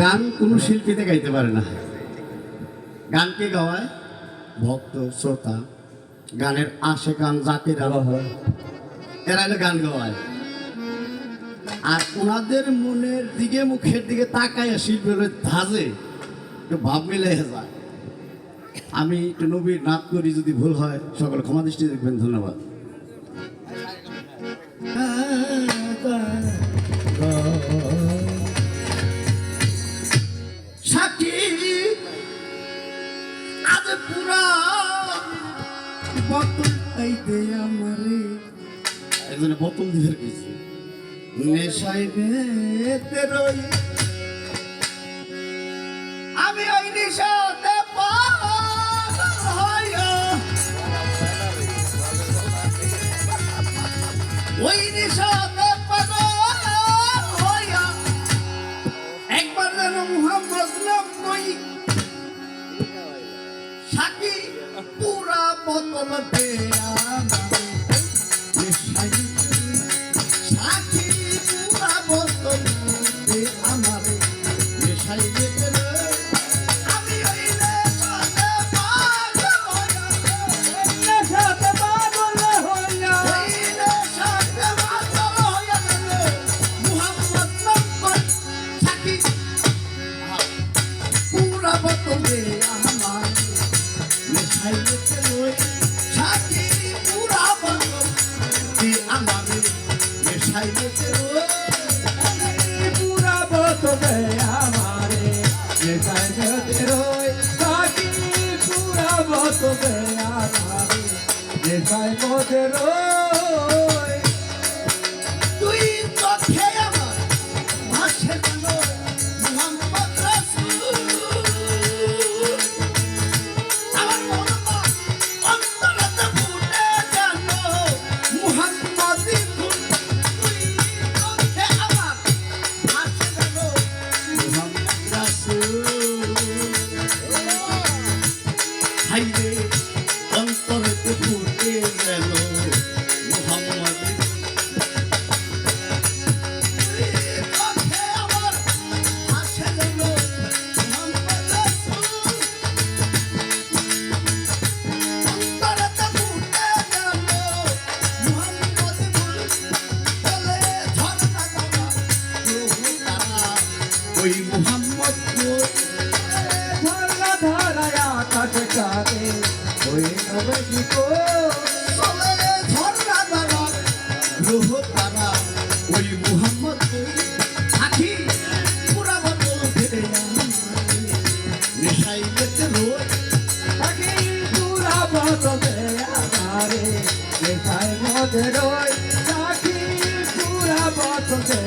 গান কোনো শিল্পীতে গাইতে পারে না। গানকে গাওয়ায় ভক্ত শ্রোতা, গানের আশে গান জাতিরা, এরা গান গাওয়ায়। আর ওনাদের মনের দিকে মুখের দিকে তাকায় শিল্পী হলে ধাজে একটু ভাব মিলে যায়। আমি একটু নবীর নাচ করি, যদি ভুল হয় সকল ক্ষমা দৃষ্টি দেখবেন। ধন্যবাদ। সাক্ষী আজ পুরা বোতল আইতে আমারে একজনে বোতল দিয়ে গেছে নেশায় বেতে রই। আমি ওই নেশাতে পাগল হইয়া, ওই নেশাতে পাগল হইয়া একবার যেন মুহাম্মদ নাম কই। সাকি পুরা বোতল দেয়া সাকি পুরা বোতল দে আমারে নেশাই যেতে রই। আমি ওই নেশাতে পাগল হইয়া, নেশাতে পাগল হইয়া, ওই নেশাতে পাগল হইয়া গেলে মুহাম্মদ নাম কই। সাকি পুরা বোতল দে আমারে নেশাই যেতে রই। সাকি পুরা বোতল দে আমারে নেশাই যেতে রই। পুরা বোতলে আমারে নেশায় যেতে রই। সাকি পুরা বোতলে আমারে নেশায় যেতে রই। তুই চোখে আমার ভাসে যেন মুহাম্মদ রাসূল। আমার মনটা অন্তরেতে ফুটে যেন মুহাম্মদী ফুল। তুই চোখে আমার ভাসে যেন মুহাম্মদ রাসূল। হাইরে অন্তরেতে ফুটে যেন মুহাম্মদী ফুল। চোখে আমার ভাসে যেন মুহাম্মদ রাসূল। অন্তরেতে ফুটে যেন মুহাম্মদী ফুল। চলে ঝরনা ধারা প্রভু তারা ওই মুহাম্মদ কই। ঝরনা ধারায় আকাশ কাঁদে ওই নবে কি চলে ঝরনা ধারা প্রভু তারা ওই মুহাম্মদ কই। আখি পুরা বোতল ফেলে আমারে নেশাই যেতে রই। সাকি পুরা বোতলে আমারে নেশায় যেতে রই। সাকি পুরা বোতলে